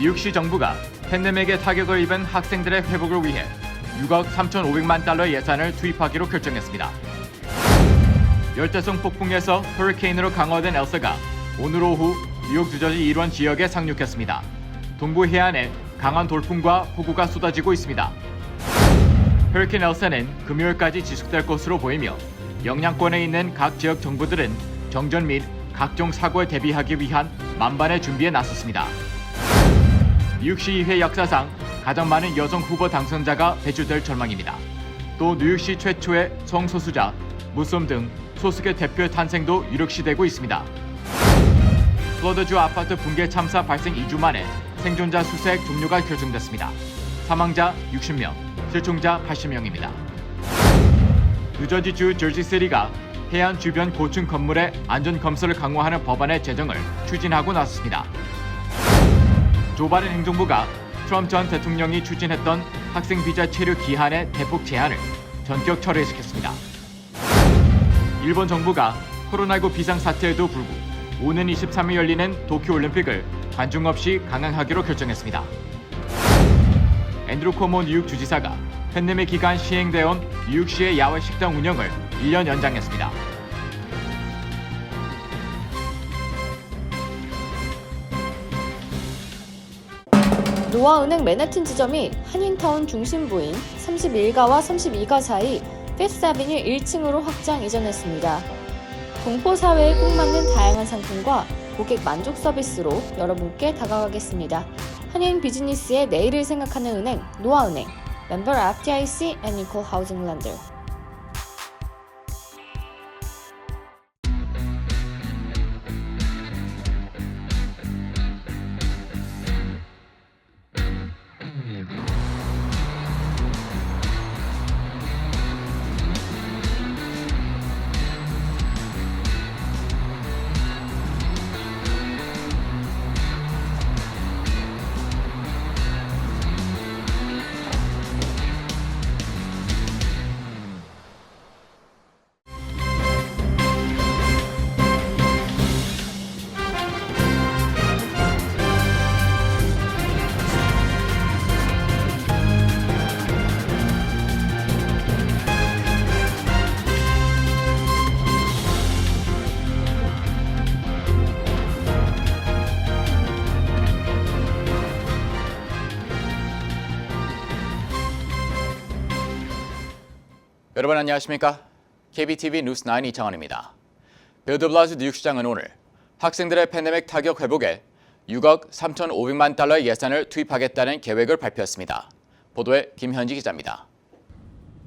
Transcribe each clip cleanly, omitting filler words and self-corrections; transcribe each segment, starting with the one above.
뉴욕시 정부가 팬데믹에 타격을 입은 학생들의 회복을 위해 6억 3,500만 달러 예산을 투입하기로 결정했습니다. 열대성 폭풍에서 허리케인으로 강화된 엘사가 오늘 오후 뉴욕 뉴저지 일원 지역에 상륙했습니다. 동부 해안에 강한 돌풍과 폭우가 쏟아지고 있습니다. 허리케인 엘사는 금요일까지 지속될 것으로 보이며 영향권에 있는 각 지역 정부들은 정전 및 각종 사고에 대비하기 위한 만반의 준비에 나섰습니다. 뉴욕시의회 역사상 가장 많은 여성 후보 당선자가 배출될 전망입니다. 또 뉴욕시 최초의 성소수자, 무슬림 등 소수계 대표의 탄생도 유력시되고 있습니다. 플로리다주 아파트 붕괴 참사 발생 2주 만에 생존자 수색 종료가 결정됐습니다. 사망자 60명, 실종자 80명입니다. 뉴저지주 저지시티가 해안 주변 고층 건물의 안전 검사를 강화하는 법안의 제정을 추진하고 나섰습니다. 조 바이든 행정부가 트럼프 전 대통령이 추진했던 학생 비자 체류 기한의 대폭 제한을 전격 철회시켰습니다. 일본 정부가 코로나19 비상사태에도 불구 오는 23일 열리는 도쿄올림픽을 관중 없이 강행하기로 결정했습니다. 앤드루 코모 뉴욕 주지사가 팬데믹 기간 시행되어 온 뉴욕시의 야외 식당 운영을 1년 연장했습니다. 노아은행 맨해튼 지점이 한인타운 중심부인 31가와 32가 사이 피프스 아비뉴 1층으로 확장 이전했습니다. 동포 사회에 꼭 맞는 다양한 상품과 고객 만족 서비스로 여러분께 다가가겠습니다. 한인 비즈니스의 내일을 생각하는 은행 노아은행, 멤버 FDIC and Equal Housing Lender. 여러분 안녕하십니까? KBTV 뉴스9 이창원입니다. 빌드블라즈 뉴욕시장은 오늘 학생들의 팬데믹 타격 회복에 6억 3,500만 달러의 예산을 투입하겠다는 계획을 발표했습니다. 보도에 김현지 기자입니다.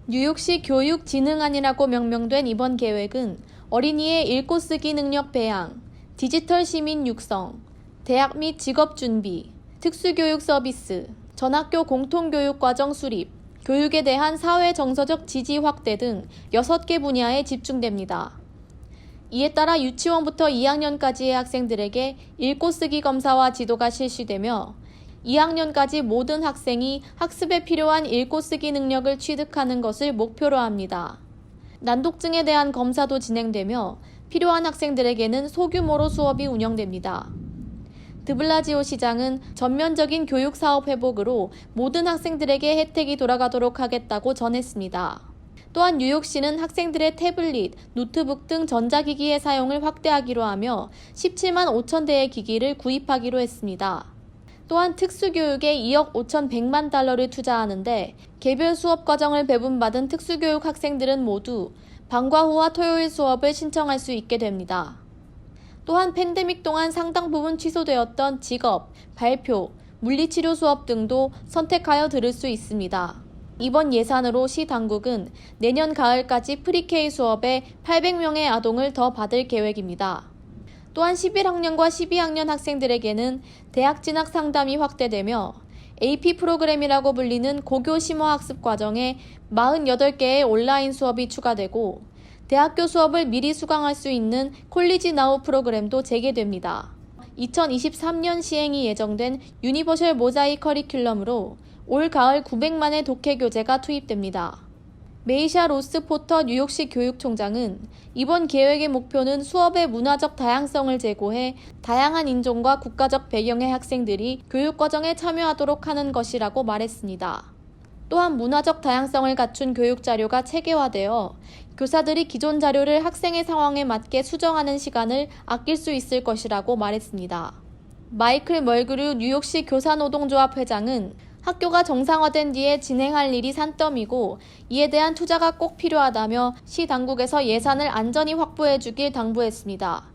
뉴욕시 교육진흥안이라고 명명된 이번 계획은 어린이의 읽고 쓰기 능력 배양, 디지털 시민 육성, 대학 및 직업 준비, 특수교육 서비스, 전학교 공통교육과정 수립, 교육에 대한 사회 정서적 지지 확대 등 6개 분야에 집중됩니다. 이에 따라 유치원부터 2학년까지의 학생들에게 읽고 쓰기 검사와 지도가 실시되며 2학년까지 모든 학생이 학습에 필요한 읽고 쓰기 능력을 취득하는 것을 목표로 합니다. 난독증에 대한 검사도 진행되며 필요한 학생들에게는 소규모로 수업이 운영됩니다. 드블라지오 시장은 전면적인 교육 사업 회복으로 모든 학생들에게 혜택이 돌아가도록 하겠다고 전했습니다. 또한 뉴욕시는 학생들의 태블릿, 노트북 등 전자기기의 사용을 확대하기로 하며 17만 5천 대의 기기를 구입하기로 했습니다. 또한 특수교육에 2억 5,100만 달러를 투자하는데 개별 수업 과정을 배분받은 특수교육 학생들은 모두 방과후와 토요일 수업을 신청할 수 있게 됩니다. 또한 팬데믹 동안 상당 부분 취소되었던 직업, 발표, 물리치료 수업 등도 선택하여 들을 수 있습니다. 이번 예산으로 시 당국은 내년 가을까지 프리K 수업에 800명의 아동을 더 받을 계획입니다. 또한 11학년과 12학년 학생들에게는 대학 진학 상담이 확대되며 AP 프로그램이라고 불리는 고교 심화학습 과정에 48개의 온라인 수업이 추가되고 대학교 수업을 미리 수강할 수 있는 콜리지 나우 프로그램도 재개됩니다. 2023년 시행이 예정된 유니버셜 모자이크 커리큘럼으로 올 가을 900만의 독해 교재가 투입됩니다. 메이샤 로스 포터 뉴욕시 교육총장은 이번 계획의 목표는 수업의 문화적 다양성을 제고해 다양한 인종과 국가적 배경의 학생들이 교육과정에 참여하도록 하는 것이라고 말했습니다. 또한 문화적 다양성을 갖춘 교육 자료가 체계화되어 교사들이 기존 자료를 학생의 상황에 맞게 수정하는 시간을 아낄 수 있을 것이라고 말했습니다. 마이클 멀그류 뉴욕시 교사노동조합 회장은 학교가 정상화된 뒤에 진행할 일이 산더미고 이에 대한 투자가 꼭 필요하다며 시 당국에서 예산을 안전히 확보해 주길 당부했습니다.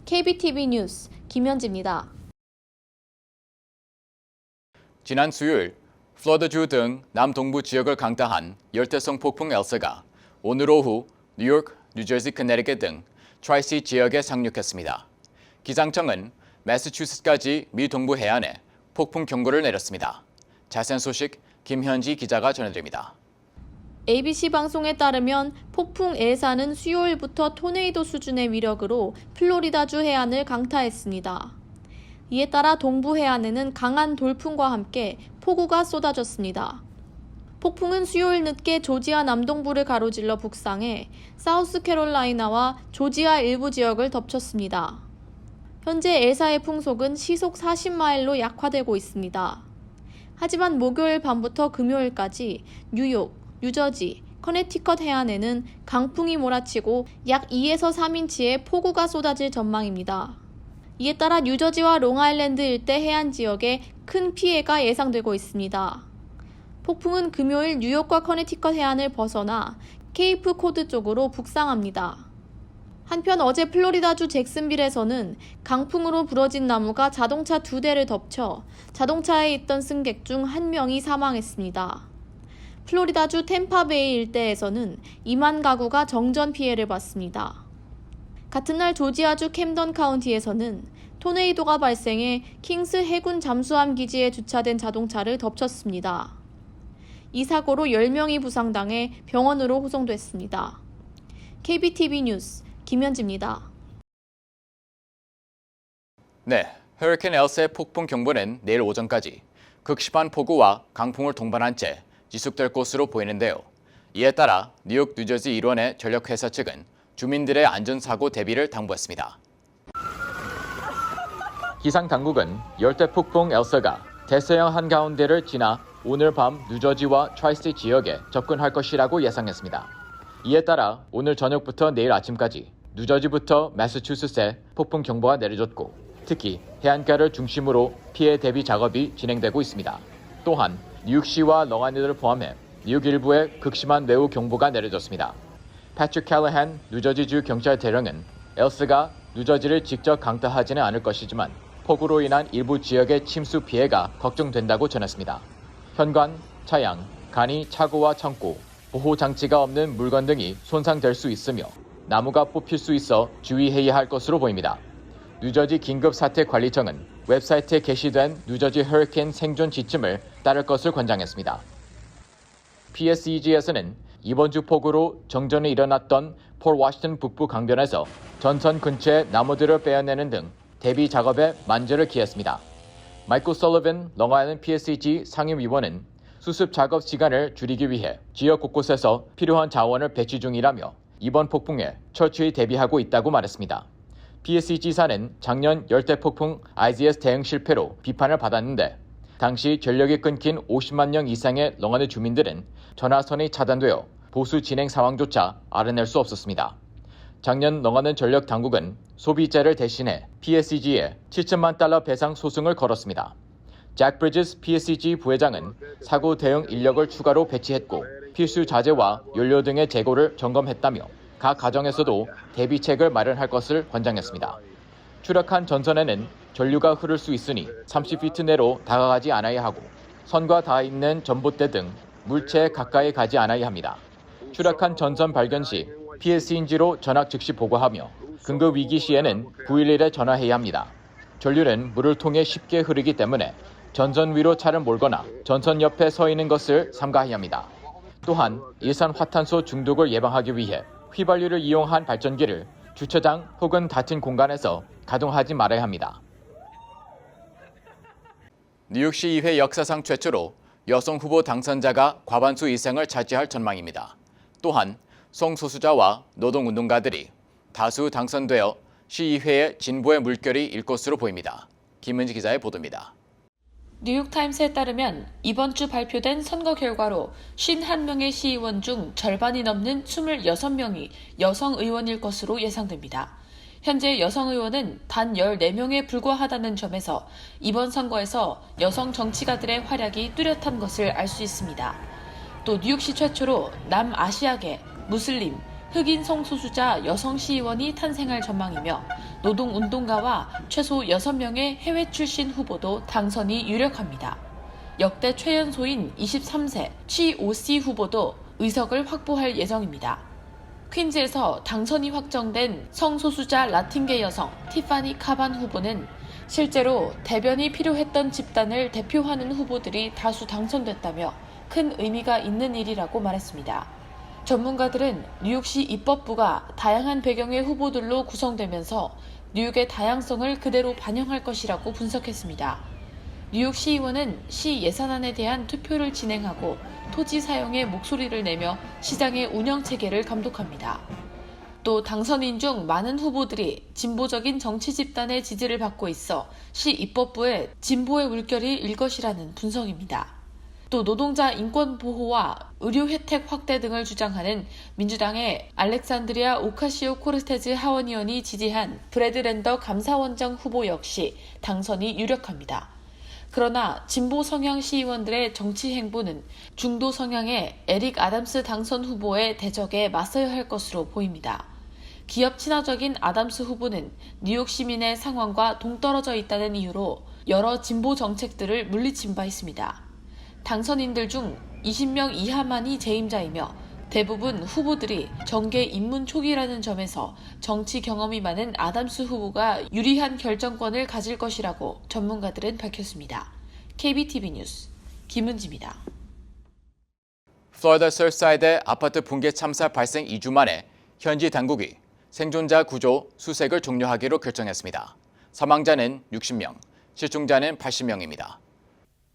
KBTV 뉴스 김현지입니다. 지난 수요일 플로리다주 등 남동부 지역을 강타한 열대성 폭풍 엘사가 오늘 오후 뉴욕, 뉴저지, 커네티컷 등 트라이시 지역에 상륙했습니다. 기상청은 매사추세츠까지 미 동부 해안에 폭풍 경보를 내렸습니다. 자세한 소식 김현지 기자가 전해드립니다. ABC 방송에 따르면 폭풍 엘사는 수요일부터 토네이도 수준의 위력으로 플로리다주 해안을 강타했습니다. 이에 따라 동부 해안에는 강한 돌풍과 함께 폭우가 쏟아졌습니다. 폭풍은 수요일 늦게 조지아 남동부를 가로질러 북상해 사우스캐롤라이나와 조지아 일부 지역을 덮쳤습니다. 현재 엘사의 풍속은 시속 40마일로 약화되고 있습니다. 하지만 목요일 밤부터 금요일까지 뉴욕, 뉴저지, 커네티컷 해안에는 강풍이 몰아치고 약 2에서 3인치의 폭우가 쏟아질 전망입니다. 이에 따라 뉴저지와 롱아일랜드 일대 해안 지역에 큰 피해가 예상되고 있습니다. 폭풍은 금요일 뉴욕과 커네티컷 해안을 벗어나 케이프 코드 쪽으로 북상합니다. 한편 어제 플로리다주 잭슨빌에서는 강풍으로 부러진 나무가 자동차 2대를 덮쳐 자동차에 있던 승객 중 1명이 사망했습니다. 플로리다주 템파베이 일대에서는 2만 가구가 정전 피해를 봤습니다. 같은 날 조지아주 캠던 카운티에서는 토네이도가 발생해 킹스 해군 잠수함 기지에 주차된 자동차를 덮쳤습니다. 이 사고로 10명이 부상당해 병원으로 후송됐습니다. KBTV 뉴스 김현지입니다. 네, 허리케인 엘사의 폭풍 경보는 내일 오전까지 극심한 폭우와 강풍을 동반한 채 지속될 것으로 보이는데요. 이에 따라 뉴욕, 뉴저지 일원의 전력회사 측은 주민들의 안전사고 대비를 당부했습니다. 기상당국은 열대폭풍 엘사가 대서양 한가운데를 지나 오늘 밤 뉴저지와 트라이스티 지역에 접근할 것이라고 예상했습니다. 이에 따라 오늘 저녁부터 내일 아침까지 뉴저지부터 매사추세츠에 폭풍 경보가 내려졌고 특히 해안가를 중심으로 피해 대비 작업이 진행되고 있습니다. 또한 뉴욕시와 롱아일랜드를 포함해 뉴욕 일부에 극심한 매우 경보가 내려졌습니다. 패트릭 캘러한 뉴저지주 경찰 대령은 엘사가 뉴저지를 직접 강타하지는 않을 것이지만 폭우로 인한 일부 지역의 침수 피해가 걱정된다고 전했습니다. 현관, 차량, 간이 차고와 창고, 보호 장치가 없는 물건 등이 손상될 수 있으며 나무가 뽑힐 수 있어 주의해야 할 것으로 보입니다. 뉴저지 긴급사태관리청은 웹사이트에 게시된 뉴저지 허리케인 생존 지침을 따를 것을 권장했습니다. PSEG에서는 이번 주 폭우로 정전이 일어났던 폴 워싱턴 북부 강변에서 전선 근처의 나무들을 빼어내는 등 대비 작업에 만전을 기했습니다. 마이클 설리번 롱아일랜드 PSEG 상임위원은 수습 작업 시간을 줄이기 위해 지역 곳곳에서 필요한 자원을 배치 중이라며 이번 폭풍에 철저히 대비하고 있다고 말했습니다. PSEG사는 작년 열대폭풍 IZS 대응 실패로 비판을 받았는데 당시 전력이 끊긴 50만 명 이상의 롱아일랜드 주민들은 전화선이 차단되어 보수 진행 상황조차 알아낼 수 없었습니다. 작년 롱아일랜드 전력 당국은 소비자를 대신해 PSEG에 7천만 달러 배상 소송을 걸었습니다. 잭 브리지스 PSEG 부회장은 사고 대응 인력을 추가로 배치했고 필수 자재와 연료 등의 재고를 점검했다며 각 가정에서도 대비책을 마련할 것을 권장했습니다. 추락한 전선에는 전류가 흐를 수 있으니 30피트 내로 다가가지 않아야 하고 선과 닿아 있는 전봇대 등 물체에 가까이 가지 않아야 합니다. 추락한 전선 발견 시 PS인지로 전학 즉시 보고하며 긴급 위기 시에는 911에 전화해야 합니다. 전류는 물을 통해 쉽게 흐르기 때문에 전선 위로 차를 몰거나 전선 옆에 서 있는 것을 삼가해야 합니다. 또한 일산화탄소 중독을 예방하기 위해 휘발유를 이용한 발전기를 주차장 혹은 닫힌 공간에서 가동하지 말아야 합니다. 뉴욕시 의회 역사상 최초로 여성 후보 당선자가 과반수 이상을 차지할 전망입니다. 또한 성소수자와 노동운동가들이 다수 당선되어 시의회의 진보의 물결이 일 것으로 보입니다. 김은지 기자의 보도입니다. 뉴욕타임스에 따르면 이번 주 발표된 선거 결과로 51명의 시의원 중 절반이 넘는 26명이 여성 의원일 것으로 예상됩니다. 현재 여성 의원은 단 14명에 불과하다는 점에서 이번 선거에서 여성 정치가들의 활약이 뚜렷한 것을 알 수 있습니다. 또 뉴욕시 최초로 남아시아계, 무슬림, 흑인 성소수자 여성 시의원이 탄생할 전망이며 노동운동가와 최소 6명의 해외 출신 후보도 당선이 유력합니다. 역대 최연소인 23세 취 오씨 후보도 의석을 확보할 예정입니다. 퀸즈에서 당선이 확정된 성소수자 라틴계 여성 티파니 카반 후보는 실제로 대변이 필요했던 집단을 대표하는 후보들이 다수 당선됐다며 큰 의미가 있는 일이라고 말했습니다. 전문가들은 뉴욕시 입법부가 다양한 배경의 후보들로 구성되면서 뉴욕의 다양성을 그대로 반영할 것이라고 분석했습니다. 뉴욕 시의원은 시 예산안에 대한 투표를 진행하고 토지 사용에 목소리를 내며 시장의 운영 체계를 감독합니다. 또 당선인 중 많은 후보들이 진보적인 정치 집단의 지지를 받고 있어 시 입법부의 진보의 물결이 일 것이라는 분석입니다. 또 노동자 인권 보호와 의료 혜택 확대 등을 주장하는 민주당의 알렉산드리아 오카시오코르테즈 하원의원이 지지한 브래드 랜더 감사원장 후보 역시 당선이 유력합니다. 그러나 진보 성향 시의원들의 정치 행보는 중도 성향의 에릭 아담스 당선 후보의 대적에 맞서야 할 것으로 보입니다. 기업 친화적인 아담스 후보는 뉴욕 시민의 상황과 동떨어져 있다는 이유로 여러 진보 정책들을 물리친 바 있습니다. 당선인들 중 20명 이하만이 재임자이며 대부분 후보들이 정계 입문 초기라는 점에서 정치 경험이 많은 아담스 후보가 유리한 결정권을 가질 것이라고 전문가들은 밝혔습니다. KBTV 뉴스 김은지입니다. 플로리다 서사이드 아파트 붕괴 참사 발생 2주 만에 현지 당국이 생존자 구조 수색을 종료하기로 결정했습니다. 사망자는 60명, 실종자는 80명입니다.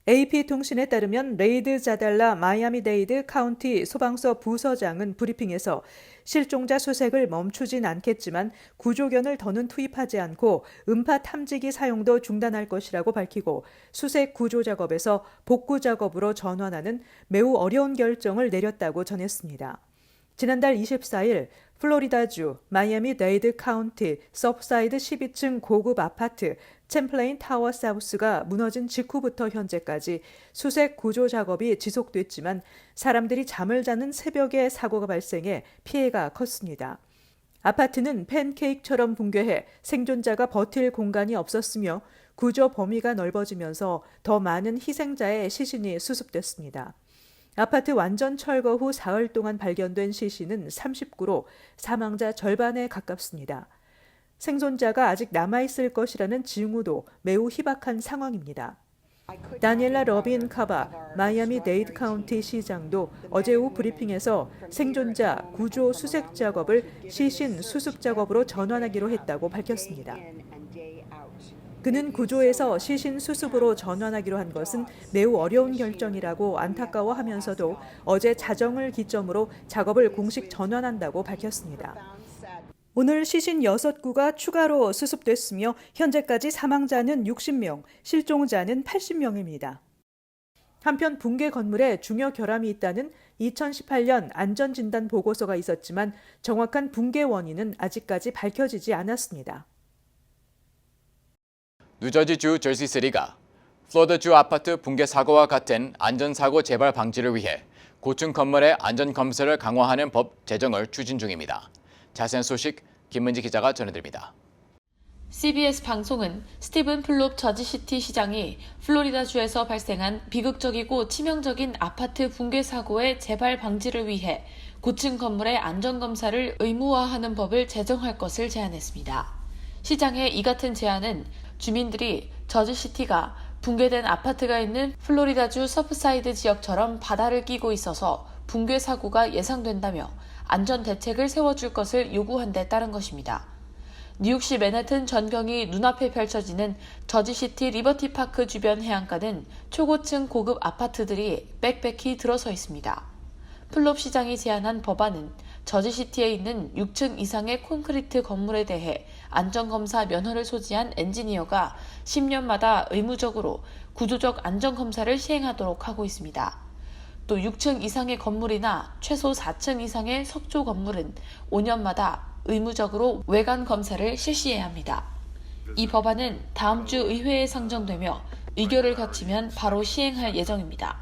AP통신에 따르면 레이드 자달라 마이애미데이드 카운티 소방서 부서장은 브리핑에서 실종자 수색을 멈추진 않겠지만 구조견을 더는 투입하지 않고 음파 탐지기 사용도 중단할 것이라고 밝히고 수색 구조 작업에서 복구 작업으로 전환하는 매우 어려운 결정을 내렸다고 전했습니다. 지난달 24일 플로리다주 마이애미데이드 카운티 서브사이드 12층 고급 아파트 챔플레인 타워 사우스가 무너진 직후부터 현재까지 수색 구조 작업이 지속됐지만 사람들이 잠을 자는 새벽에 사고가 발생해 피해가 컸습니다. 아파트는 팬케이크처럼 붕괴해 생존자가 버틸 공간이 없었으며 구조 범위가 넓어지면서 더 많은 희생자의 시신이 수습됐습니다. 아파트 완전 철거 후 사흘 동안 발견된 시신은 39로 사망자 절반에 가깝습니다. 생존자가 아직 남아있을 것이라는 징후도 매우 희박한 상황입니다. 다니엘라 러빈 카바 마이애미데이드 카운티 시장도 어제 오후 브리핑에서 생존자 구조 수색 작업을 시신 수습 작업으로 전환하기로 했다고 밝혔습니다. 그는 구조에서 시신 수습으로 전환하기로 한 것은 매우 어려운 결정이라고 안타까워하면서도 어제 자정을 기점으로 작업을 공식 전환한다고 밝혔습니다. 오늘 시신 6구가 추가로 수습됐으며 현재까지 사망자는 60명, 실종자는 80명입니다. 한편 붕괴 건물에 중요 결함이 있다는 2018년 안전진단 보고서가 있었지만 정확한 붕괴 원인은 아직까지 밝혀지지 않았습니다. 뉴저지주 저지시티가 플로리다주 아파트 붕괴 사고와 같은 안전사고 재발 방지를 위해 고층 건물의 안전검사를 강화하는 법 제정을 추진 중입니다. 자세한 소식 김은지 기자가 전해드립니다. CBS 방송은 스티븐 플롭 저지시티 시장이 플로리다주에서 발생한 비극적이고 치명적인 아파트 붕괴 사고의 재발 방지를 위해 고층 건물의 안전검사를 의무화하는 법을 제정할 것을 제안했습니다. 시장의 이 같은 제안은 주민들이 저지시티가 붕괴된 아파트가 있는 플로리다주 서프사이드 지역처럼 바다를 끼고 있어서 붕괴 사고가 예상된다며 안전 대책을 세워줄 것을 요구한 데 따른 것입니다. 뉴욕시 맨해튼 전경이 눈앞에 펼쳐지는 저지시티 리버티파크 주변 해안가는 초고층 고급 아파트들이 빽빽히 들어서 있습니다. 플롭 시장이 제안한 법안은 저지시티에 있는 6층 이상의 콘크리트 건물에 대해 안전검사 면허를 소지한 엔지니어가 10년마다 의무적으로 구조적 안전검사를 시행하도록 하고 있습니다. 또 6층 이상의 건물이나 최소 4층 이상의 석조 건물은 5년마다 의무적으로 외관 검사를 실시해야 합니다. 이 법안은 다음 주 의회에 상정되며 의결을 거치면 바로 시행할 예정입니다.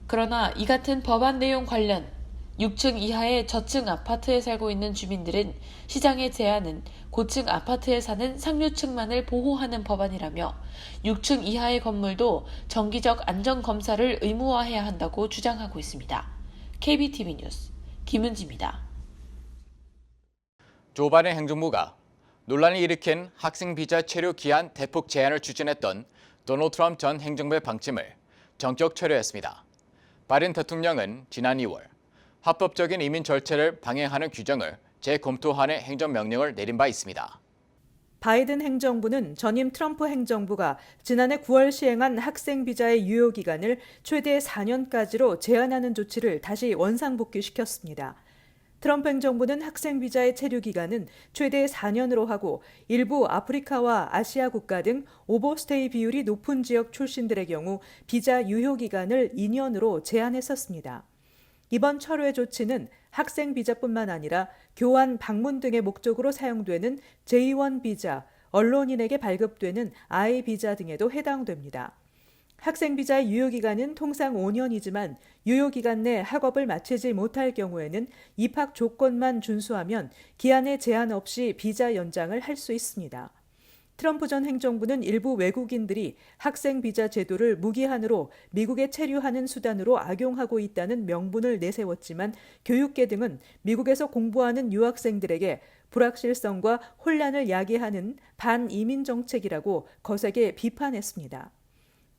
그러나 이 같은 법안 내용 관련 6층 이하의 저층 아파트에 살고 있는 주민들은 시장의 제안은 고층 아파트에 사는 상류층만을 보호하는 법안이라며 6층 이하의 건물도 정기적 안전검사를 의무화해야 한다고 주장하고 있습니다. KBTV 뉴스 김은지입니다. 조 바이든 행정부가 논란을 일으킨 학생 비자 체류 기한 대폭 제한을 추진했던 도널드 트럼프 전 행정부의 방침을 전격 철회했습니다. 바이든 대통령은 지난 2월 합법적인 이민 절차를 방해하는 규정을 재검토하는 행정명령을 내린 바 있습니다. 바이든 행정부는 전임 트럼프 행정부가 지난해 9월 시행한 학생 비자의 유효 기간을 최대 4년까지로 제한하는 조치를 다시 원상복귀시켰습니다. 트럼프 행정부는 학생 비자의 체류 기간은 최대 4년으로 하고 일부 아프리카와 아시아 국가 등 오버스테이 비율이 높은 지역 출신들의 경우 비자 유효 기간을 2년으로 제한했었습니다. 이번 철회 조치는 학생 비자뿐만 아니라 교환, 방문 등의 목적으로 사용되는 J1 비자, 언론인에게 발급되는 I 비자 등에도 해당됩니다. 학생 비자의 유효기간은 통상 5년이지만 유효기간 내 학업을 마치지 못할 경우에는 입학 조건만 준수하면 기한에 제한 없이 비자 연장을 할 수 있습니다. 트럼프 전 행정부는 일부 외국인들이 학생 비자 제도를 무기한으로 미국에 체류하는 수단으로 악용하고 있다는 명분을 내세웠지만 교육계 등은 미국에서 공부하는 유학생들에게 불확실성과 혼란을 야기하는 반이민 정책이라고 거세게 비판했습니다.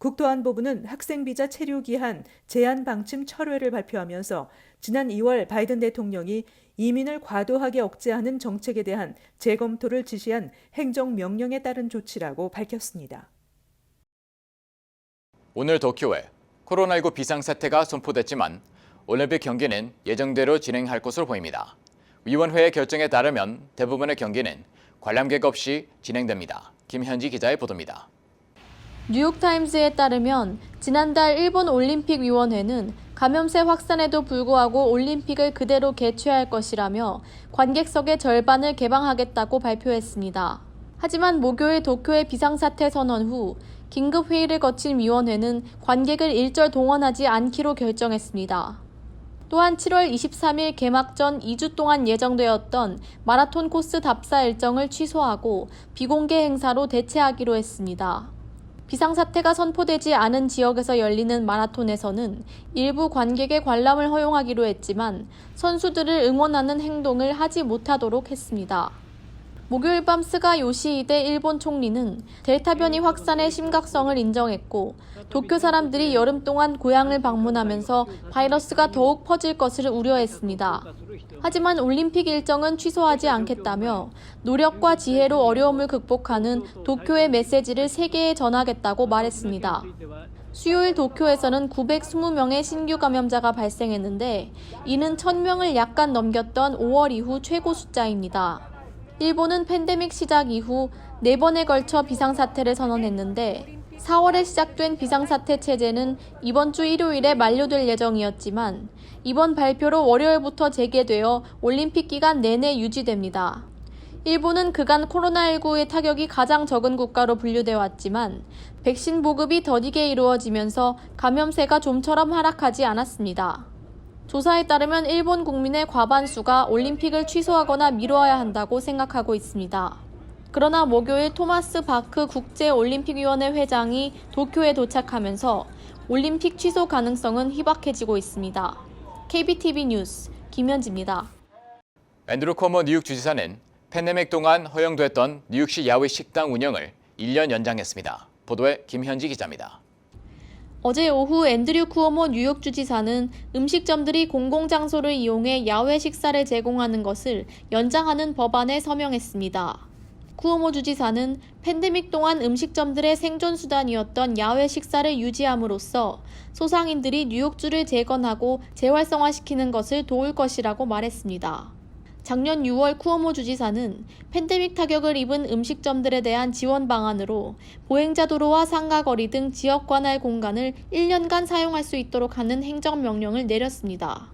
국토안보부는 학생비자 체류 기한 제한 방침 철회를 발표하면서 지난 2월 바이든 대통령이 이민을 과도하게 억제하는 정책에 대한 재검토를 지시한 행정명령에 따른 조치라고 밝혔습니다. 오늘 도쿄에 코로나19 비상사태가 선포됐지만 올림픽 경기는 예정대로 진행할 것으로 보입니다. 위원회의 결정에 따르면 대부분의 경기는 관람객 없이 진행됩니다. 김현지 기자의 보도입니다. 뉴욕타임스에 따르면 지난달 일본 올림픽위원회는 감염세 확산에도 불구하고 올림픽을 그대로 개최할 것이라며 관객석의 절반을 개방하겠다고 발표했습니다. 하지만 목요일 도쿄의 비상사태 선언 후 긴급회의를 거친 위원회는 관객을 일절 동원하지 않기로 결정했습니다. 또한 7월 23일 개막 전 2주 동안 예정되었던 마라톤 코스 답사 일정을 취소하고 비공개 행사로 대체하기로 했습니다. 비상사태가 선포되지 않은 지역에서 열리는 마라톤에서는 일부 관객의 관람을 허용하기로 했지만 선수들을 응원하는 행동을 하지 못하도록 했습니다. 목요일 밤 스가 요시히데 일본 총리는 델타 변이 확산의 심각성을 인정했고 도쿄 사람들이 여름 동안 고향을 방문하면서 바이러스가 더욱 퍼질 것을 우려했습니다. 하지만 올림픽 일정은 취소하지 않겠다며 노력과 지혜로 어려움을 극복하는 도쿄의 메시지를 세계에 전하겠다고 말했습니다. 수요일 도쿄에서는 920명의 신규 감염자가 발생했는데 이는 1000명을 약간 넘겼던 5월 이후 최고 숫자입니다. 일본은 팬데믹 시작 이후 4번에 걸쳐 비상사태를 선언했는데 4월에 시작된 비상사태 체제는 이번 주 일요일에 만료될 예정이었지만 이번 발표로 월요일부터 재개되어 올림픽 기간 내내 유지됩니다. 일본은 그간 코로나19의 타격이 가장 적은 국가로 분류돼 왔지만 백신 보급이 더디게 이루어지면서 감염세가 좀처럼 하락하지 않았습니다. 조사에 따르면 일본 국민의 과반수가 올림픽을 취소하거나 미뤄야 한다고 생각하고 있습니다. 그러나 목요일 토마스 바크 국제올림픽위원회 회장이 도쿄에 도착하면서 올림픽 취소 가능성은 희박해지고 있습니다. KBTV 뉴스 김현지입니다. 앤드루 커머 뉴욕 주지사는 팬데믹 동안 허용됐던 뉴욕시 야외 식당 운영을 1년 연장했습니다. 보도에 김현지 기자입니다. 어제 오후 앤드류 쿠오모 뉴욕 주지사는 음식점들이 공공장소를 이용해 야외 식사를 제공하는 것을 연장하는 법안에 서명했습니다. 쿠오모 주지사는 팬데믹 동안 음식점들의 생존 수단이었던 야외 식사를 유지함으로써 소상인들이 뉴욕주를 재건하고 재활성화시키는 것을 도울 것이라고 말했습니다. 작년 6월 쿠오모 주지사는 팬데믹 타격을 입은 음식점들에 대한 지원 방안으로 보행자 도로와 상가거리 등 지역 관할 공간을 1년간 사용할 수 있도록 하는 행정명령을 내렸습니다.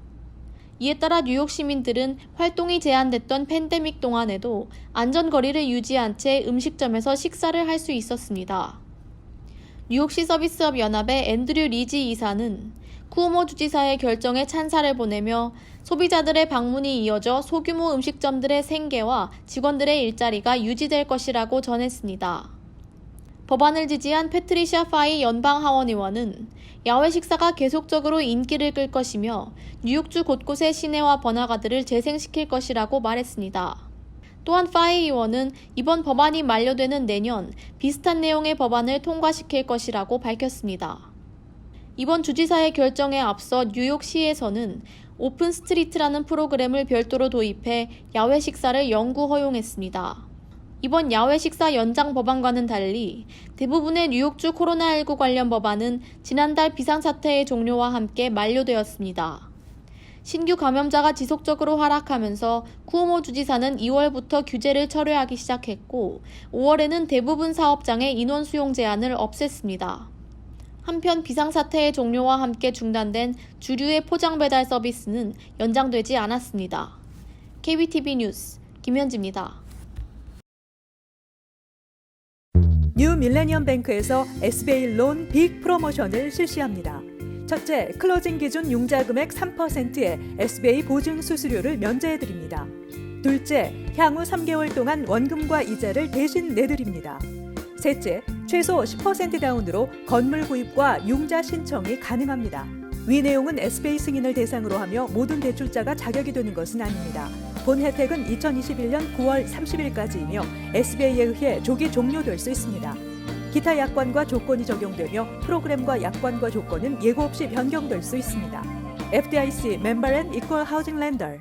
이에 따라 뉴욕 시민들은 활동이 제한됐던 팬데믹 동안에도 안전거리를 유지한 채 음식점에서 식사를 할 수 있었습니다. 뉴욕시 서비스업 연합의 앤드류 리지 이사는 쿠오모 주지사의 결정에 찬사를 보내며 소비자들의 방문이 이어져 소규모 음식점들의 생계와 직원들의 일자리가 유지될 것이라고 전했습니다. 법안을 지지한 패트리샤 파이 연방 하원 의원은 야외 식사가 계속적으로 인기를 끌 것이며 뉴욕주 곳곳의 시내와 번화가들을 재생시킬 것이라고 말했습니다. 또한 파이 의원은 이번 법안이 만료되는 내년 비슷한 내용의 법안을 통과시킬 것이라고 밝혔습니다. 이번 주지사의 결정에 앞서 뉴욕시에서는 오픈 스트리트라는 프로그램을 별도로 도입해 야외 식사를 영구 허용했습니다. 이번 야외 식사 연장 법안과는 달리 대부분의 뉴욕주 코로나19 관련 법안은 지난달 비상사태의 종료와 함께 만료되었습니다. 신규 감염자가 지속적으로 하락하면서 쿠오모 주지사는 2월부터 규제를 철회하기 시작했고 5월에는 대부분 사업장의 인원 수용 제한을 없앴습니다. 한편 비상사태의 종료와 함께 중단된 주류의 포장 배달 서비스는 연장되지 않았습니다. KBTV 뉴스 김현지입니다. 뉴 밀레니엄 뱅크에서 SBA 론 빅 프로모션을 실시합니다. 첫째, 클로징 기준 융자 금액 3%의 SBA 보증 수수료를 면제해드립니다. 둘째, 향후 3개월 동안 원금과 이자를 대신 내드립니다. 셋째, 최소 10% 다운으로 건물 구입과 융자 신청이 가능합니다. 위 내용은 SBA 승인을 대상으로 하며 모든 대출자가 자격이 되는 것은 아닙니다. 본 혜택은 2021년 9월 30일까지이며 SBA에 의해 조기 종료될 수 있습니다. 기타 약관과 조건이 적용되며 프로그램과 약관과 조건은 예고 없이 변경될 수 있습니다. FDIC 멤버 앤 이퀄 하우징 렌더.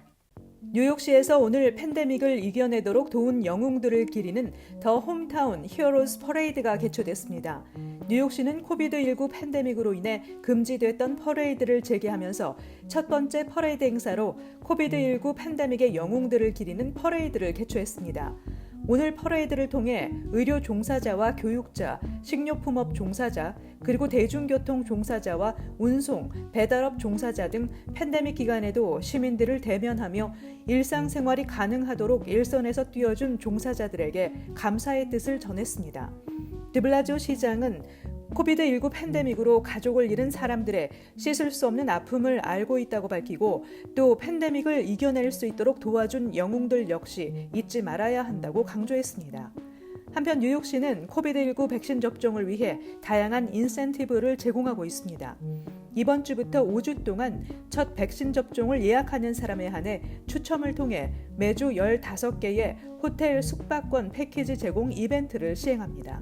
뉴욕시에서 오늘 팬데믹을 이겨내도록 도운 영웅들을 기리는 더 홈타운 히어로즈 퍼레이드가 개최됐습니다. 뉴욕시는 코비드19 팬데믹으로 인해 금지됐던 퍼레이드를 재개하면서 첫 번째 퍼레이드 행사로 코비드19 팬데믹의 영웅들을 기리는 퍼레이드를 개최했습니다. 오늘 퍼레이드를 통해 의료 종사자와 교육자, 식료품업 종사자, 그리고 대중교통 종사자와 운송, 배달업 종사자 등 팬데믹 기간에도 시민들을 대면하며 일상생활이 가능하도록 일선에서 뛰어준 종사자들에게 감사의 뜻을 전했습니다. 드블라지오 시장은 코비드19 팬데믹으로 가족을 잃은 사람들의 씻을 수 없는 아픔을 알고 있다고 밝히고 또 팬데믹을 이겨낼 수 있도록 도와준 영웅들 역시 잊지 말아야 한다고 강조했습니다. 한편 뉴욕시는 코비드19 백신 접종을 위해 다양한 인센티브를 제공하고 있습니다. 이번 주부터 5주 동안 첫 백신 접종을 예약하는 사람에 한해 추첨을 통해 매주 15개의 호텔 숙박권 패키지 제공 이벤트를 시행합니다.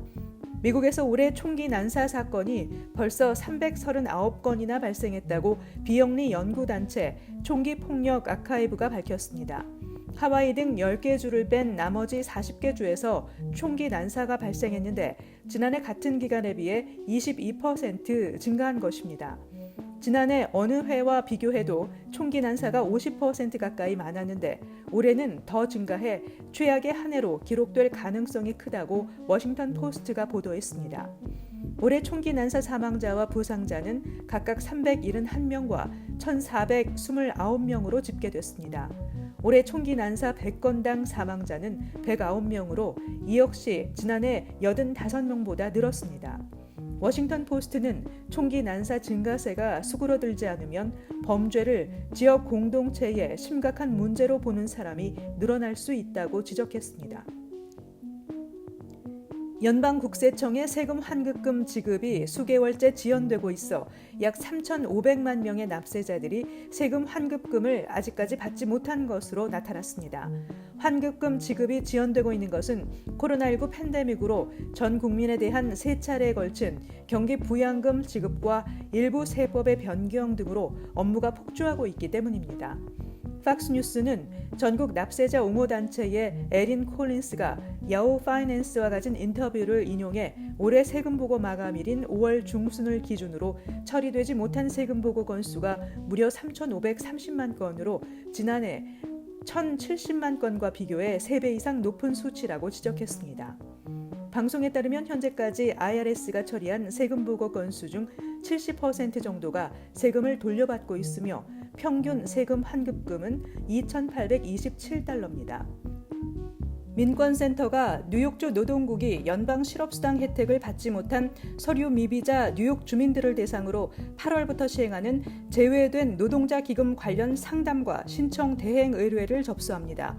미국에서 올해 총기 난사 사건이 벌써 339건이나 발생했다고 비영리 연구단체 총기 폭력 아카이브가 밝혔습니다. 하와이 등 10개 주를 뺀 나머지 40개 주에서 총기 난사가 발생했는데 지난해 같은 기간에 비해 22% 증가한 것입니다. 지난해 어느 해와 비교해도 총기 난사가 50% 가까이 많았는데 올해는 더 증가해 최악의 한 해로 기록될 가능성이 크다고 워싱턴 포스트가 보도했습니다. 올해 총기 난사 사망자와 부상자는 각각 371명과 1,429명으로 집계됐습니다. 올해 총기 난사 100건당 사망자는 109명으로 이 역시 지난해 85명보다 늘었습니다. 워싱턴 포스트는 총기 난사 증가세가 수그러들지 않으면 범죄를 지역 공동체의 심각한 문제로 보는 사람이 늘어날 수 있다고 지적했습니다. 연방국세청의 세금 환급금 지급이 수개월째 지연되고 있어 약 3,500만 명의 납세자들이 세금 환급금을 아직까지 받지 못한 것으로 나타났습니다. 환급금 지급이 지연되고 있는 것은 코로나19 팬데믹으로 전 국민에 대한 3차례에 걸친 경기 부양금 지급과 일부 세법의 변경 등으로 업무가 폭주하고 있기 때문입니다. 팍스뉴스는 전국 납세자 옹호단체의 에린 콜린스가 야후 파이낸스와 가진 인터뷰를 인용해 올해 세금보고 마감일인 5월 중순을 기준으로 처리되지 못한 세금보고 건수가 무려 3,530만 건으로 지난해 1,070만 건과 비교해 3배 이상 높은 수치라고 지적했습니다. 방송에 따르면 현재까지 IRS가 처리한 세금보고 건수 중 70% 정도가 세금을 돌려받고 있으며 평균 세금 환급금은 2,827달러입니다. 민권센터가 뉴욕주 노동국이 연방 실업수당 혜택을 받지 못한 서류 미비자 뉴욕 주민들을 대상으로 8월부터 시행하는 제외된 노동자 기금 관련 상담과 신청 대행 의뢰를 접수합니다.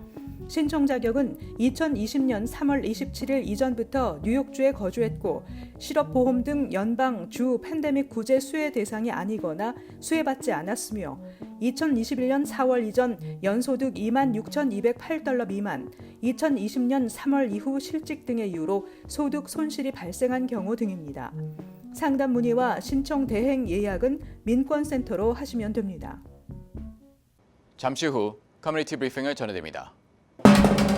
신청 자격은 2020년 3월 27일 이전부터 뉴욕주에 거주했고 실업보험 등 연방 주 팬데믹 구제 수혜 대상이 아니거나 수혜받지 않았으며 2021년 4월 이전 연소득 26,208달러 미만, 2020년 3월 이후 실직 등의 이유로 소득 손실이 발생한 경우 등입니다. 상담 문의와 신청 대행 예약은 민권센터로 하시면 됩니다. 잠시 후 커뮤니티 브리핑을 전해드립니다.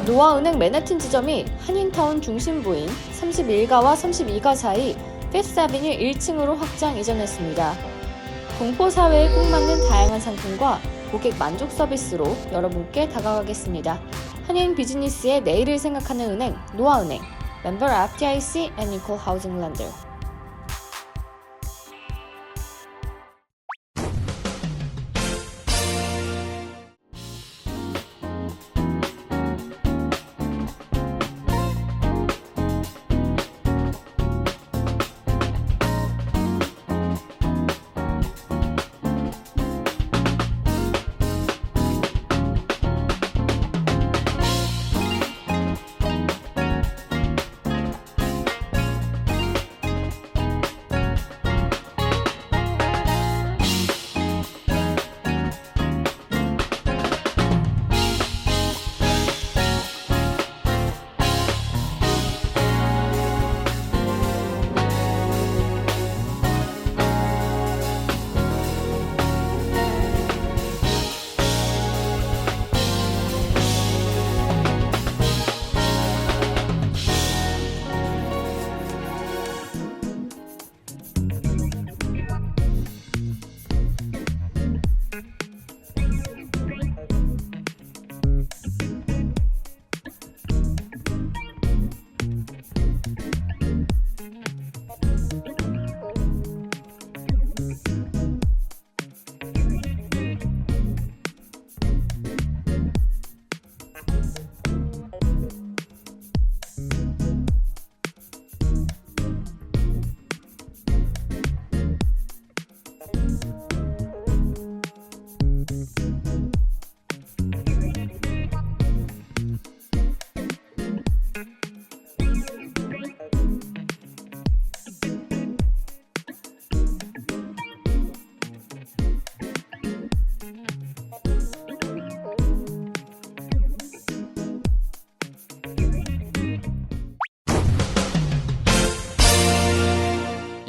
노아은행 맨해튼 지점이 한인타운 중심부인 31가와 32가 사이 피프스아비뉴 1층으로 확장 이전했습니다. 공포사회에 꼭 맞는 다양한 상품과 고객 만족 서비스로 여러분께 다가가겠습니다. 한인 비즈니스의 내일을 생각하는 은행 노아은행, 멤버 FDIC and Equal Housing Lender.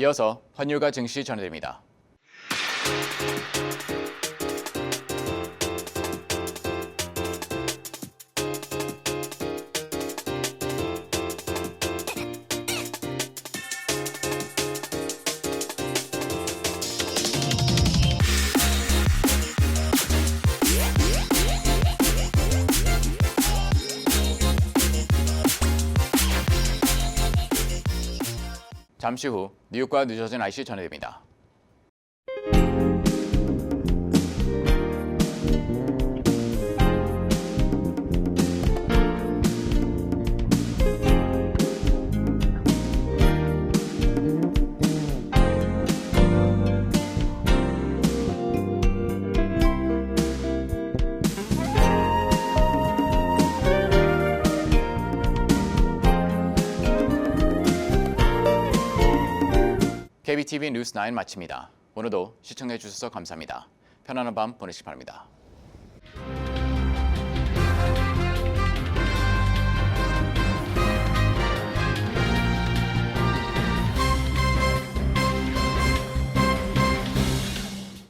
이어서 환율과 증시 전해드립니다. 잠시 후 뉴욕과 뉴저지 날씨 전해드립니다. KBTV 뉴스 9 마칩니다. 오늘도 시청해 주셔서 감사합니다. 편안한 밤 보내시기 바랍니다.